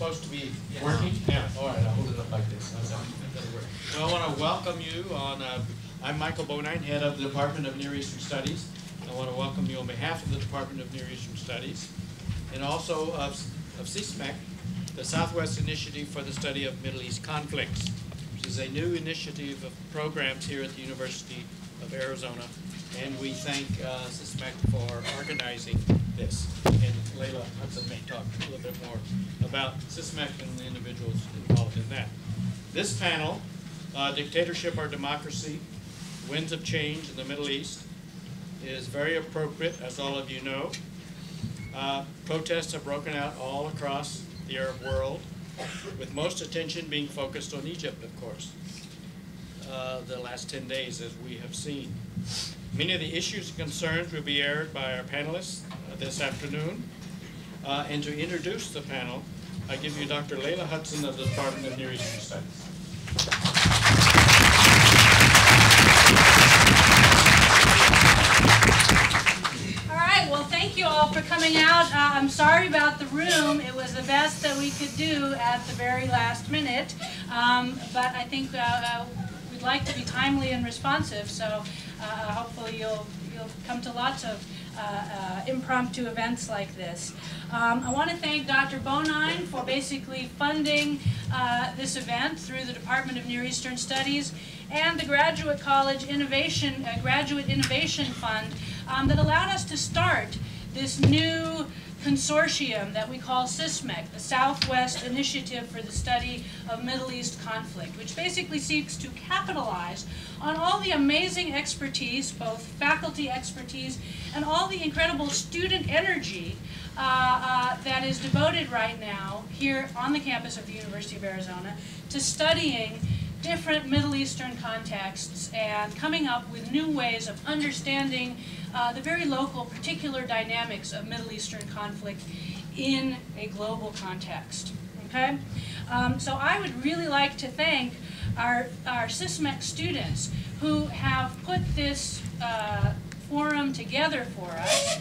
supposed to be working? Yeah. All right, I'll hold it up like this. How's that? That'll work. Well, I want to welcome you on, I'm Michael Bonine, head of the Department of Near Eastern Studies. I want to welcome you on behalf of the Department of Near Eastern Studies and also of SISMEC, the Southwest Initiative for the Study of Middle East Conflicts, which is a new initiative of programs here at the University of Arizona. And we thank SISMEC for organizing this. And Layla Hudson may talk a little bit more about SISMEC and the individuals involved in that. This panel, Dictatorship or Democracy, Winds of Change in the Middle East, is very appropriate, as all of you know. Protests have broken out all across the Arab world, with most attention being focused on Egypt, of course, the last 10 days, as we have seen. Many of the issues and concerns will be aired by our panelists this afternoon. And to introduce the panel, I give you Dr. Layla Hudson of the Department of Near Eastern Studies. All right, well, thank you all for coming out. I'm sorry about the room. It was the best that we could do at the very last minute. But I think we'd like to be timely and responsive, so hopefully you'll come to lots of impromptu events like this. I want to thank Dr. Bonine for basically funding this event through the Department of Near Eastern Studies and the Graduate College Graduate Innovation Fund that allowed us to start this new consortium that we call SISMEC, the Southwest Initiative for the Study of Middle East Conflict, which basically seeks to capitalize on all the amazing expertise, both faculty expertise and all the incredible student energy that is devoted right now here on the campus of the University of Arizona to studying different Middle Eastern contexts and coming up with new ways of understanding the very local, particular dynamics of Middle Eastern conflict in a global context. Okay? So I would really like to thank our SISMEC students who have put this forum together for us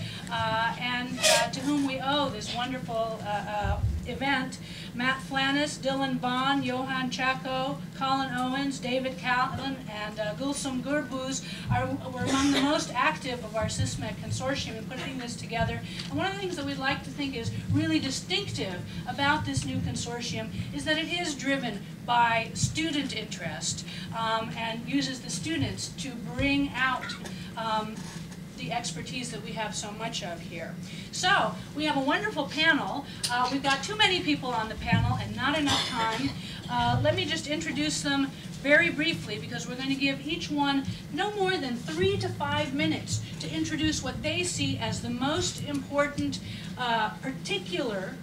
and to whom we owe this wonderful event. Matt Flannis, Dylan Bond, Johan Chaco, Colin Owens, David Callan, and Gulsum Gurbuz were among the most active of our SISMEC consortium in putting this together. And one of the things that we'd like to think is really distinctive about this new consortium is that it is driven by student interest and uses the students to bring out the expertise that we have so much of here. So, we have a wonderful panel. We've got too many people on the panel and not enough time. Let me just introduce them very briefly because we're going to give each one no more than 3 to 5 minutes to introduce what they see as the most important particular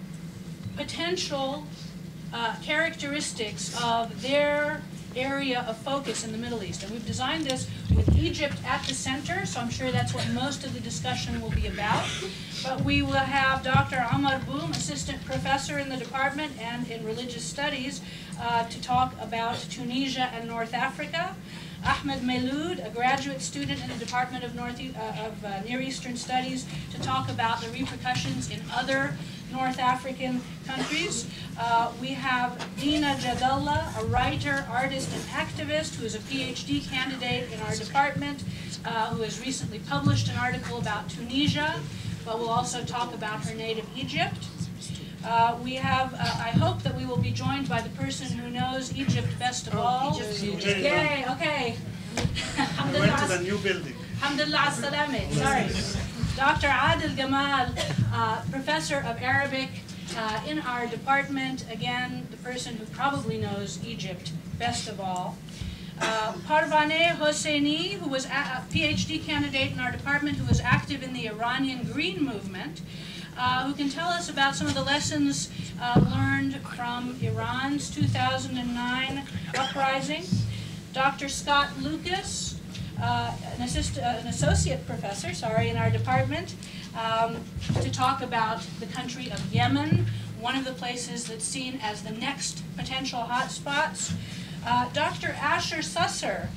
potential characteristics of their area of focus in the Middle East. And we've designed this with Egypt at the center, so I'm sure that's what most of the discussion will be about. But we will have Dr. Amar Boum, assistant professor in the department and in religious studies, to talk about Tunisia and North Africa. Ahmed Meloud, a graduate student in the Department of Near Eastern Studies, to talk about the repercussions in other North African countries. We have Dina Jadallah, a writer, artist, and activist who is a PhD candidate in our department, who has recently published an article about Tunisia, but will also talk about her native Egypt. We have, I hope that we will be joined by the person who knows Egypt best of all. Yay, okay. We went to the new building. Alhamdulillah as-salamat, sorry. Dr. Adil Gamal, professor of Arabic in our department, again, the person who probably knows Egypt best of all. Parvaneh Hosseini, who was a PhD candidate in our department, who was active in the Iranian Green Movement, who can tell us about some of the lessons learned from Iran's 2009 uprising. Dr. Scott Lucas, an associate professor, in our department, to talk about the country of Yemen, one of the places that's seen as the next potential hotspots. Dr. Asher Susser,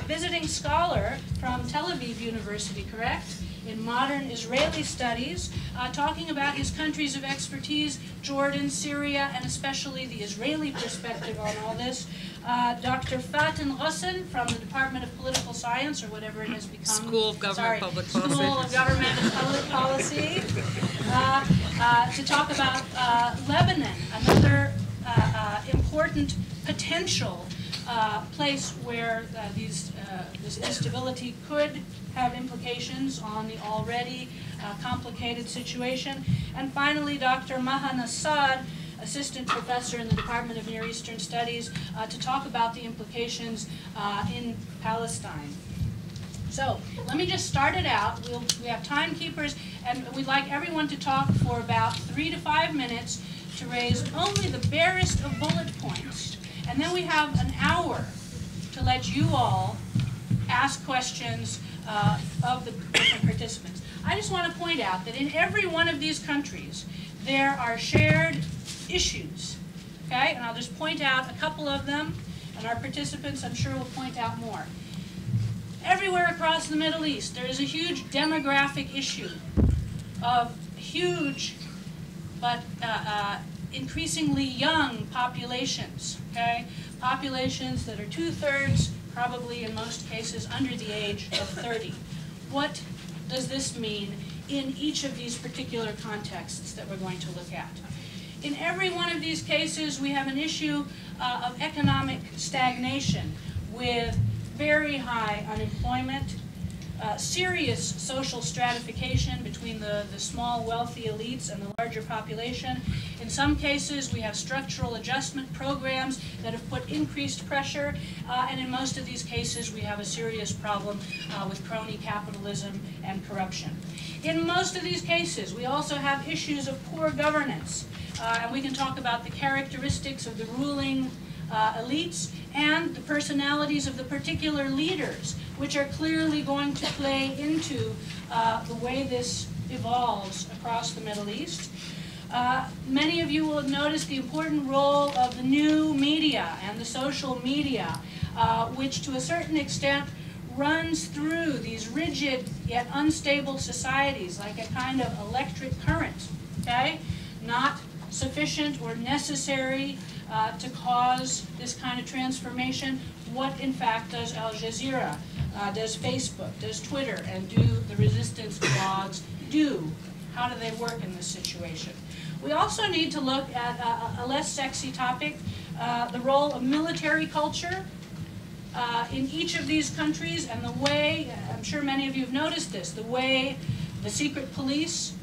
visiting scholar from Tel Aviv University, correct? in modern Israeli studies, talking about his countries of expertise, Jordan, Syria, and especially the Israeli perspective on all this. Dr. Faten Rossen from the Department of Political Science, or whatever it has become. School of Government Public Policy. School of Government and Public Policy. To talk about Lebanon, another important potential place where this instability could have implications on the already complicated situation. And finally, Dr. Maha Nassad, Assistant Professor in the Department of Near Eastern Studies, to talk about the implications in Palestine. So let me just start it out. We have timekeepers, and we'd like everyone to talk for about 3 to 5 minutes to raise only the barest of bullet points. And then we have an hour to let you all ask questions of the different participants. I just want to point out that in every one of these countries, there are shared issues, okay? And I'll just point out a couple of them, and our participants, I'm sure, will point out more. Everywhere across the Middle East, there is a huge demographic issue of huge but increasingly young populations, okay? Populations that are 2/3, probably in most cases, under the age of 30. What does this mean in each of these particular contexts that we're going to look at? In every one of these cases, we have an issue of economic stagnation with very high unemployment, serious social stratification between the small wealthy elites and the larger population. In some cases, we have structural adjustment programs that have put increased pressure, and in most of these cases, we have a serious problem with crony capitalism and corruption. In most of these cases, we also have issues of poor governance, and we can talk about the characteristics of the ruling elites and the personalities of the particular leaders, which are clearly going to play into the way this evolves across the Middle East. Many of you will have noticed the important role of the new media and the social media, which to a certain extent runs through these rigid yet unstable societies like a kind of electric current, okay? Not sufficient or necessary to cause this kind of transformation. What, in fact, does Al Jazeera, does Facebook, does Twitter, and do the resistance blogs do? How do they work in this situation? We also need to look at a less sexy topic, the role of military culture in each of these countries, and the way, I'm sure many of you have noticed this, the way the secret police,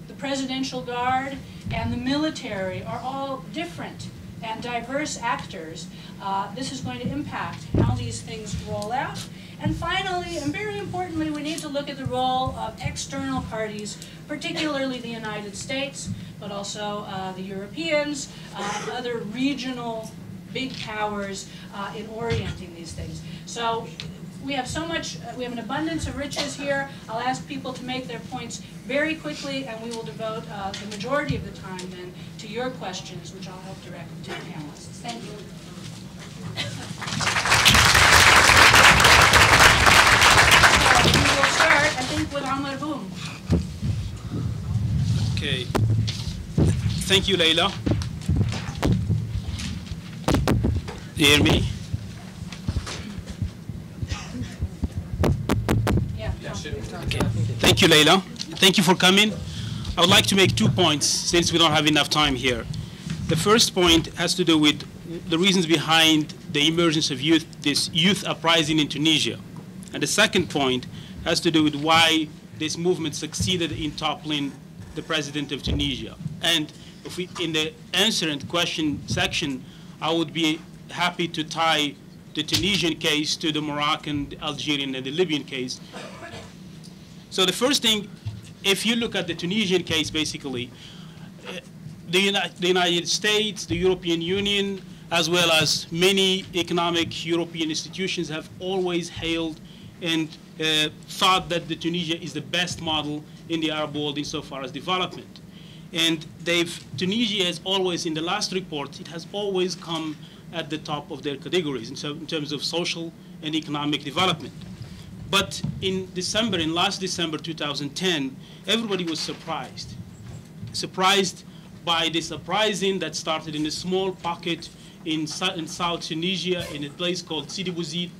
the Presidential Guard, and the military are all different and diverse actors. This is going to impact how these things roll out. And finally, and very importantly, we need to look at the role of external parties, particularly the United States, but also the Europeans, and other regional big powers in orienting these things. So we have so much, we have an abundance of riches here. I'll ask people to make their points very quickly, and we will devote the majority of the time then to your questions, which I'll help direct to the panelists. Thank you. So we will start, I think, with Amr Boom. Okay. Thank you, Leila. Do you hear me? Okay. Thank you, Leila. Thank you for coming. I would like to make 2 points since we don't have enough time here. The first point has to do with the reasons behind the emergence of this youth uprising in Tunisia. And the second point has to do with why this movement succeeded in toppling the president of Tunisia. And if we, in the answer and question section, I would be happy to tie the Tunisian case to the Moroccan, the Algerian, and the Libyan case. So the first thing, if you look at the Tunisian case, basically, the United States, the European Union, as well as many economic European institutions have always hailed and thought that the Tunisia is the best model in the Arab world insofar as development. And Tunisia has always, in the last report, it has always come at the top of their categories in terms of social and economic development. But in last December 2010, everybody was surprised by this uprising that started in a small pocket in South Tunisia, in a place called Sidi Bouzid.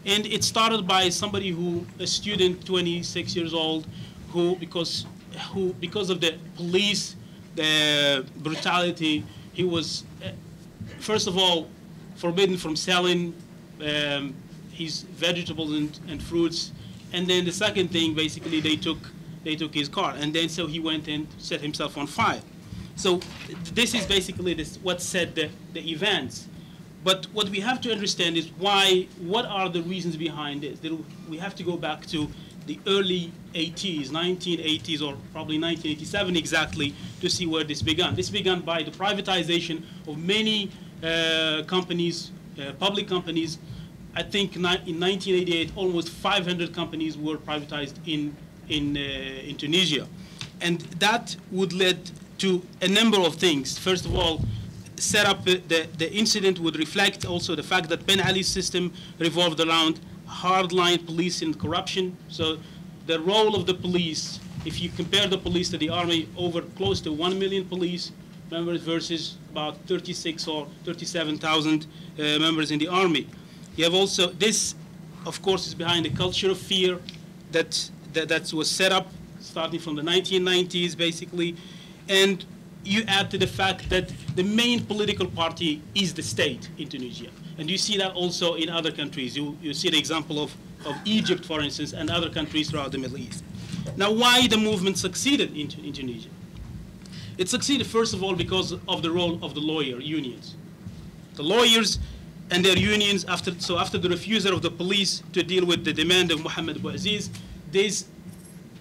And it started by somebody a student, 26 years old, who, because of the police, the brutality, he was, first of all, forbidden from selling his vegetables and fruits. And then the second thing, basically, they took his car. And then so he went and set himself on fire. So this is basically what set the events. But what we have to understand is what are the reasons behind this? We have to go back to the early 80s, 1980s, or probably 1987 exactly, to see where this began. This began by the privatization of many companies, public companies. I think in 1988, almost 500 companies were privatized in Tunisia. And that would lead to a number of things. First of all, set up the incident would reflect also the fact that Ben Ali's system revolved around hardline police and corruption. So the role of the police, if you compare the police to the army, over close to 1 million police members versus about 36 or 37,000 members in the army. You have also, this of course is behind the culture of fear that was set up starting from the 1990s basically. And you add to the fact that the main political party is the state in Tunisia. And you see that also in other countries. You see the example of Egypt, for instance, and other countries throughout the Middle East. Now, why the movement succeeded in Tunisia? It succeeded, first of all, because of the role of the lawyer unions. The lawyers and their unions, after the refusal of the police to deal with the demand of Mohammed Bouaziz,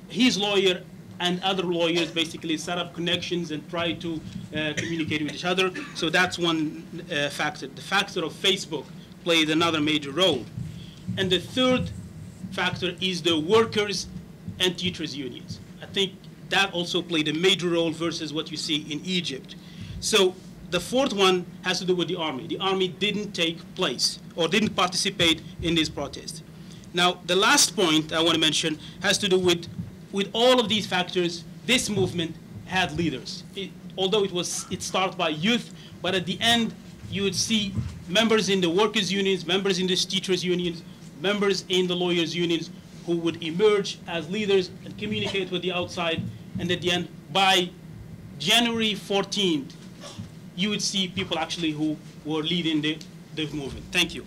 his lawyer and other lawyers basically set up connections and try to communicate with each other. So that's one factor. The factor of Facebook played another major role. And the third factor is the workers and teachers unions. I think that also played a major role versus what you see in Egypt. So the fourth one has to do with the army. The army didn't take place or didn't participate in this protest. Now, the last point I want to mention has to do with all of these factors. This movement had leaders. Although it started by youth, but at the end, you would see members in the workers' unions, members in the teachers' unions, members in the lawyers' unions who would emerge as leaders and communicate with the outside. And at the end, by January 14th, you would see people actually who were leading the movement. Thank you.